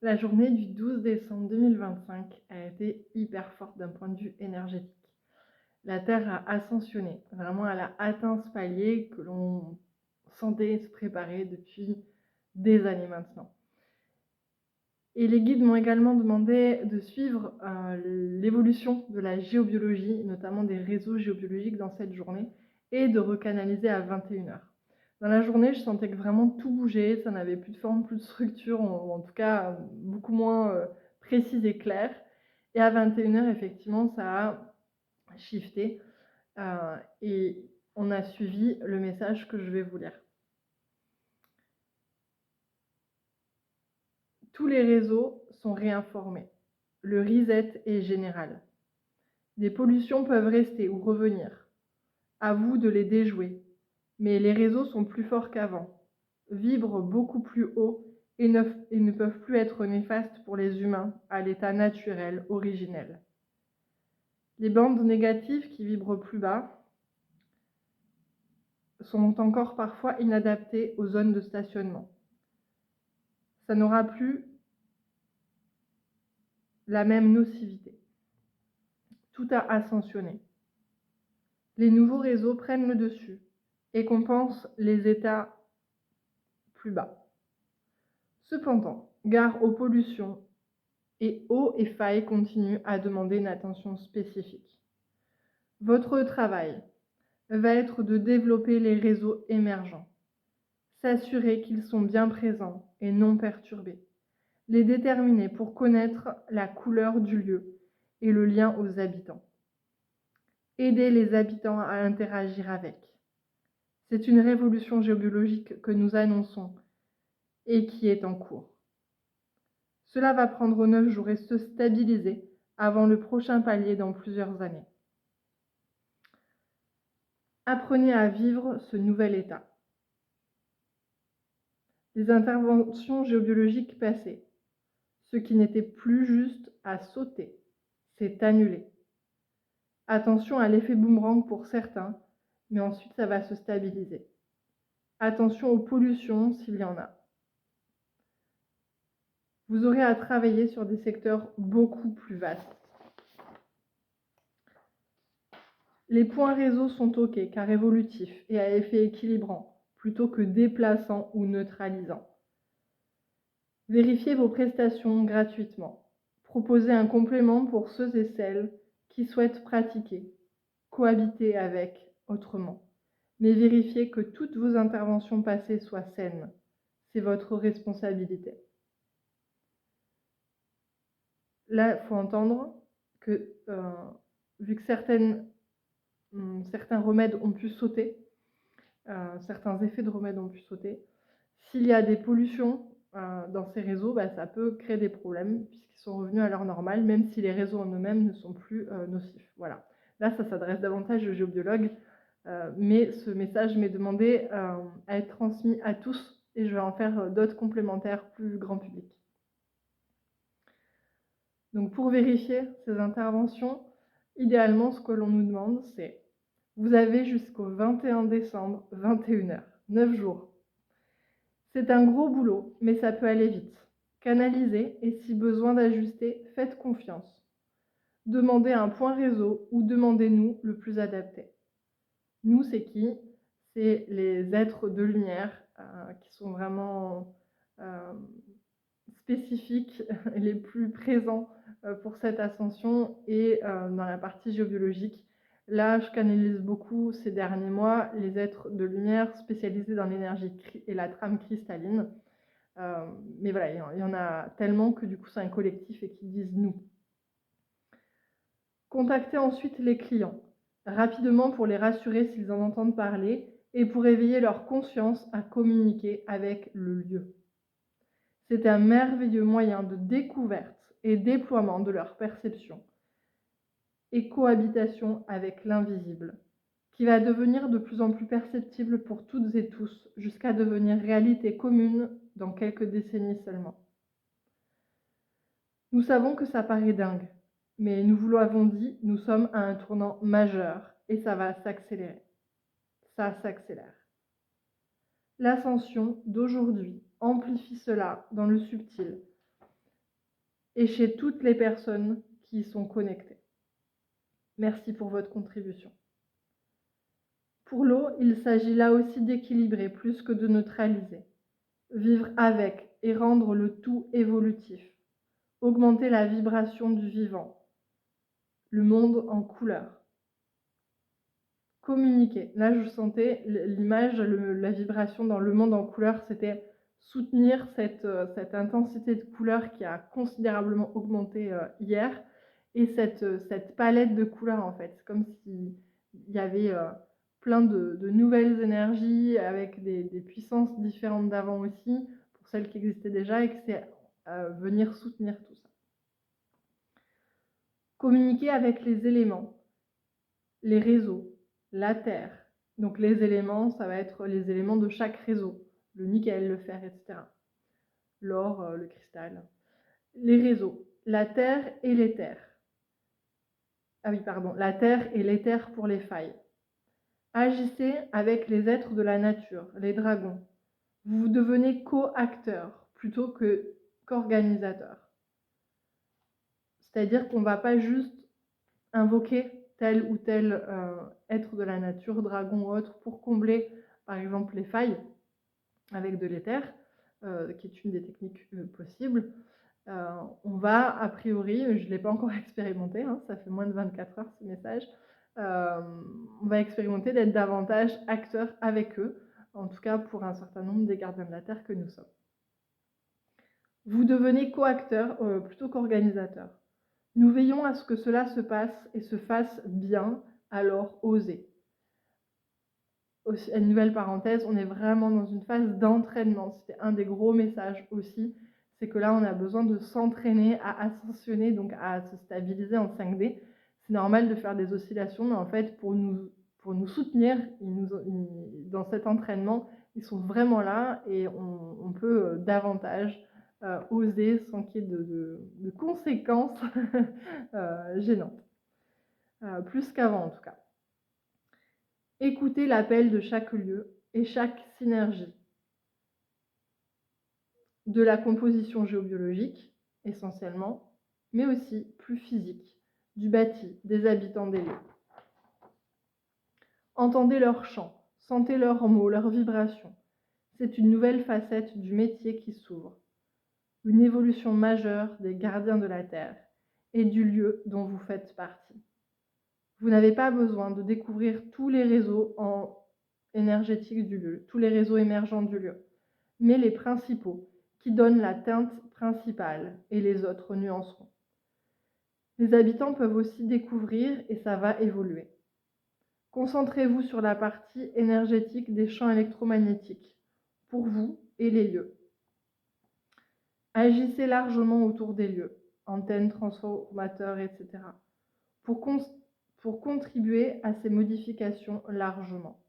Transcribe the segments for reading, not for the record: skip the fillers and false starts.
La journée du 12 décembre 2025 a été hyper forte d'un point de vue énergétique. La Terre a ascensionné, vraiment elle a atteint ce palier que l'on sentait se préparer depuis des années maintenant. Et les guides m'ont également demandé de suivre l'évolution de la géobiologie, notamment des réseaux géobiologiques dans cette journée, et de recanaliser à 21h. Dans la journée, je sentais que vraiment tout bougeait, ça n'avait plus de forme, plus de structure, ou en tout cas beaucoup moins précise et clair. Et à 21h, effectivement, ça a shifté et on a suivi le message que je vais vous lire. Tous les réseaux sont réinformés. Le reset est général. Des pollutions peuvent rester ou revenir. À vous de les déjouer. Mais les réseaux sont plus forts qu'avant, vibrent beaucoup plus haut et ne peuvent plus être néfastes pour les humains à l'état naturel, originel. Les bandes négatives qui vibrent plus bas sont encore parfois inadaptées aux zones de stationnement. Ça n'aura plus la même nocivité. Tout a ascensionné. Les nouveaux réseaux prennent le dessus et compensent les états plus bas. Cependant, gare aux pollutions et eau et failles continuent à demander une attention spécifique. Votre travail va être de développer les réseaux émergents, s'assurer qu'ils sont bien présents et non perturbés, les déterminer pour connaître la couleur du lieu et le lien aux habitants, aider les habitants à interagir avec. C'est une révolution géobiologique que nous annonçons et qui est en cours. Cela va prendre 9 jours et se stabiliser avant le prochain palier dans plusieurs années. Apprenez à vivre ce nouvel état. Les interventions géobiologiques passées, ce qui n'était plus juste à sauter, c'est annulé. Attention à l'effet boomerang pour certains, mais ensuite ça va se stabiliser. Attention aux pollutions s'il y en a. Vous aurez à travailler sur des secteurs beaucoup plus vastes. Les points réseau sont OK car évolutifs et à effet équilibrant, plutôt que déplaçant ou neutralisant. Vérifiez vos prestations gratuitement. Proposez un complément pour ceux et celles qui souhaitent pratiquer, cohabiter avec autrement. Mais vérifiez que toutes vos interventions passées soient saines. C'est votre responsabilité. Là, il faut entendre que, vu que certains remèdes ont pu sauter, certains effets de remèdes ont pu sauter, s'il y a des pollutions dans ces réseaux, ça peut créer des problèmes puisqu'ils sont revenus à leur normale, même si les réseaux en eux-mêmes ne sont plus nocifs. Voilà. Là, ça s'adresse davantage aux géobiologues, mais ce message m'est demandé à être transmis à tous et je vais en faire d'autres complémentaires plus grand public. Donc pour vérifier ces interventions, idéalement, ce que l'on nous demande, c'est vous avez jusqu'au 21 décembre, 21h, 9 jours. C'est un gros boulot, mais ça peut aller vite. Canalisez et si besoin d'ajuster, faites confiance. Demandez un point réseau ou demandez-nous le plus adapté. Nous, c'est qui? C'est les êtres de lumière qui sont vraiment spécifiques, les plus présents pour cette ascension et dans la partie géobiologique. Là, je canalise beaucoup ces derniers mois les êtres de lumière spécialisés dans l'énergie et la trame cristalline. Mais voilà, il y en a tellement que du coup, c'est un collectif et qu'ils disent nous. Contactez ensuite les clients, rapidement pour les rassurer s'ils en entendent parler et pour éveiller leur conscience à communiquer avec le lieu. C'est un merveilleux moyen de découverte et déploiement de leur perception et cohabitation avec l'invisible, qui va devenir de plus en plus perceptible pour toutes et tous, jusqu'à devenir réalité commune dans quelques décennies seulement. Nous savons que ça paraît dingue, mais nous vous l'avons dit, nous sommes à un tournant majeur et ça va s'accélérer. Ça s'accélère. L'ascension d'aujourd'hui amplifie cela dans le subtil, et chez toutes les personnes qui y sont connectées. Merci pour votre contribution. Pour l'eau, il s'agit là aussi d'équilibrer plus que de neutraliser. Vivre avec et rendre le tout évolutif. Augmenter la vibration du vivant. Le monde en couleur. Communiquer. Là, je sentais l'image, la vibration dans le monde en couleur, c'était soutenir cette intensité de couleur qui a considérablement augmenté hier, et cette palette de couleurs en fait. C'est comme s'il y avait plein de nouvelles énergies avec des puissances différentes d'avant aussi, pour celles qui existaient déjà, et que c'est venir soutenir tout ça. Communiquer avec les éléments, les réseaux, la terre. Donc les éléments, ça va être les éléments de chaque réseau, le nickel, le fer, etc. L'or, le cristal. Les réseaux, la terre et l'éther. Ah oui, pardon, la terre et l'éther pour les failles. Agissez avec les êtres de la nature, les dragons. Vous devenez co-acteur plutôt qu'organisateur. C'est-à-dire qu'on ne va pas juste invoquer tel ou tel être de la nature, dragon ou autre, pour combler par exemple les failles avec de l'éther, qui est une des techniques possibles. On va, a priori, je ne l'ai pas encore expérimenté, hein, ça fait moins de 24 heures ce message, on va expérimenter d'être davantage acteurs avec eux, en tout cas pour un certain nombre des gardiens de la Terre que nous sommes. Vous devenez co-acteur plutôt qu'organisateur. Nous veillons à ce que cela se passe et se fasse bien, alors osez. Une nouvelle parenthèse, on est vraiment dans une phase d'entraînement. C'était un des gros messages aussi, c'est que là on a besoin de s'entraîner à ascensionner, donc à se stabiliser en 5D. C'est normal de faire des oscillations, mais en fait pour nous soutenir, dans cet entraînement, ils sont vraiment là, et on peut davantage oser sans qu'il y ait de conséquences gênantes. Plus qu'avant en tout cas. Écoutez l'appel de chaque lieu et chaque synergie. De la composition géobiologique, essentiellement, mais aussi plus physique, du bâti, des habitants des lieux. Entendez leurs chants, sentez leurs mots, leurs vibrations. C'est une nouvelle facette du métier qui s'ouvre. Une évolution majeure des gardiens de la Terre et du lieu dont vous faites partie. Vous n'avez pas besoin de découvrir tous les réseaux énergétiques du lieu, tous les réseaux émergents du lieu, mais les principaux qui donnent la teinte principale, et les autres nuanceront. Les habitants peuvent aussi découvrir, et ça va évoluer. Concentrez-vous sur la partie énergétique des champs électromagnétiques, pour vous et les lieux. Agissez largement autour des lieux, antennes, transformateurs, etc., pour contribuer à ces modifications largement.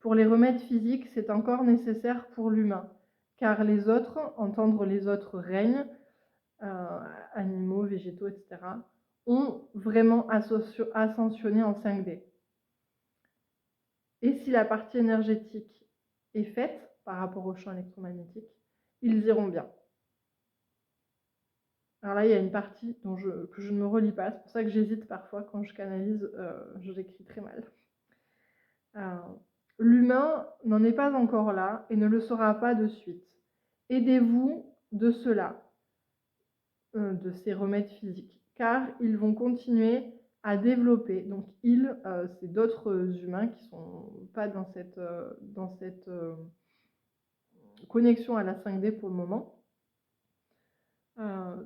Pour les remèdes physiques, c'est encore nécessaire pour l'humain, car les autres, entendre les autres règnes, animaux, végétaux, etc., ont vraiment ascensionné en 5D. Et si la partie énergétique est faite par rapport au champ électromagnétique, ils iront bien. Alors là, il y a une partie que je ne me relis pas, c'est pour ça que j'hésite parfois quand je canalise, je l'écris très mal. L'humain n'en est pas encore là et ne le sera pas de suite. Aidez-vous de cela, de ces remèdes physiques, car ils vont continuer à développer. Donc c'est d'autres humains qui ne sont pas dans cette connexion à la 5D pour le moment.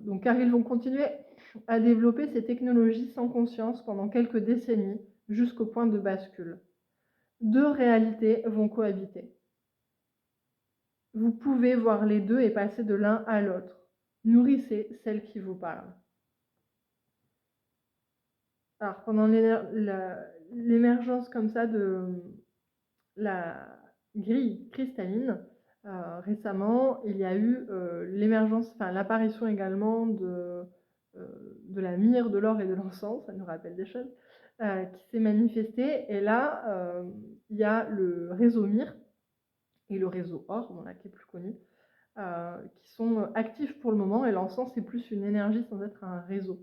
Donc, car ils vont continuer à développer ces technologies sans conscience pendant quelques décennies, jusqu'au point de bascule. Deux réalités vont cohabiter. Vous pouvez voir les deux et passer de l'un à l'autre. Nourrissez celle qui vous parle. Alors, pendant l'émergence comme ça de la grille cristalline, récemment, il y a eu l'apparition également de la myrrhe, de l'or et de l'encens, ça nous rappelle des choses, qui s'est manifestée. Et là, il y a le réseau myrrhe et le réseau or, qui est plus connu, qui sont actif pour le moment et l'encens, c'est plus une énergie sans être un réseau.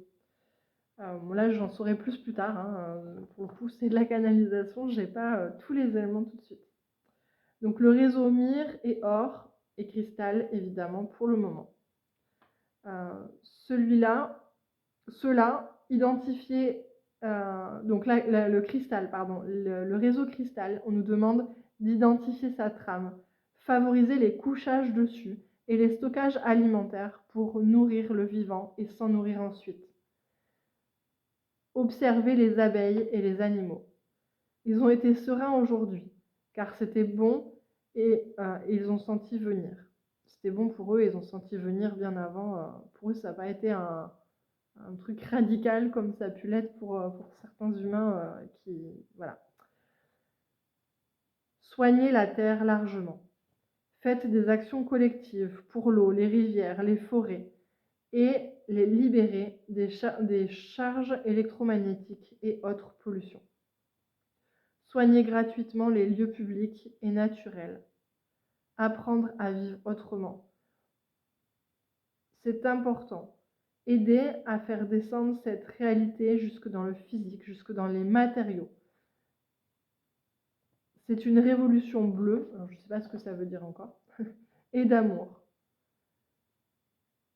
Bon là, j'en saurai plus tard, hein, pour le coup, c'est de la canalisation, j'ai pas, tous les éléments tout de suite. Donc le réseau myrrhe et or et cristal, évidemment, pour le moment. Ceux-là, identifiés, donc là, le cristal, pardon, le réseau cristal, on nous demande d'identifier sa trame, favoriser les couchages dessus et les stockages alimentaires pour nourrir le vivant et s'en nourrir ensuite. Observer les abeilles et les animaux. Ils ont été sereins aujourd'hui, car c'était bon et ils ont senti venir. C'était bon pour eux, ils ont senti venir bien avant. Pour eux, ça n'a pas été un truc radical comme ça a pu l'être pour certains humains qui... Voilà. Soignez la terre largement. Faites des actions collectives pour l'eau, les rivières, les forêts et les libérer des charges électromagnétiques et autres pollutions. Soignez gratuitement les lieux publics et naturels. Apprendre à vivre autrement. C'est important. Aider à faire descendre cette réalité jusque dans le physique, jusque dans les matériaux. C'est une révolution bleue, alors je ne sais pas ce que ça veut dire encore, et d'amour.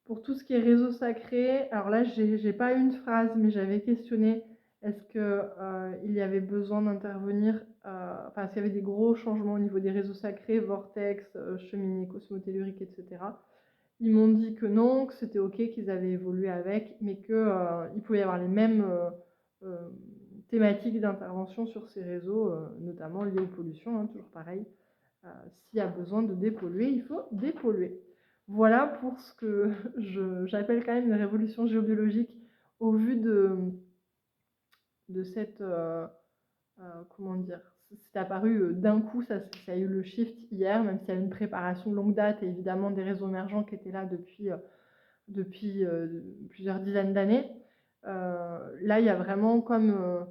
Pour tout ce qui est réseau sacré, alors là, j'ai pas une phrase, mais j'avais questionné est-ce qu'il y avait besoin d'intervenir, enfin, s'il y avait des gros changements au niveau des réseaux sacrés, vortex, cheminée, cosmotellurique, etc. Ils m'ont dit que non, que c'était ok, qu'ils avaient évolué avec, mais qu'il pouvait y avoir les mêmes thématiques d'intervention sur ces réseaux, notamment liées aux pollutions, hein, toujours pareil. S'il y a besoin de dépolluer, il faut dépolluer. Voilà pour ce que j'appelle quand même une révolution géobiologique au vu de cette... comment dire, c'est apparu d'un coup, ça a eu le shift hier, même s'il y a une préparation de longue date et évidemment des réseaux émergents qui étaient là depuis plusieurs dizaines d'années. Là, il y a vraiment comme...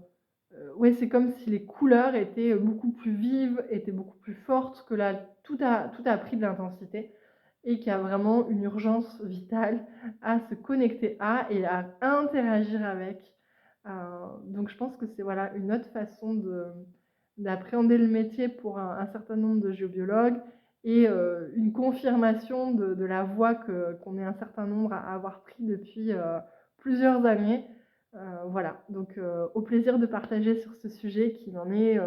ouais, c'est comme si les couleurs étaient beaucoup plus vives, étaient beaucoup plus fortes, que là, tout a pris de l'intensité et qu'il y a vraiment une urgence vitale à se connecter à et à interagir avec. Donc je pense que c'est voilà, une autre façon d'appréhender le métier pour un certain nombre de géobiologues et une confirmation de la voie qu'on est un certain nombre à avoir pris depuis plusieurs années. Voilà, donc au plaisir de partager sur ce sujet qui n'en est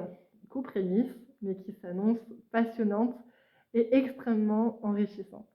qu'aux prémices, mais qui s'annonce passionnante et extrêmement enrichissante.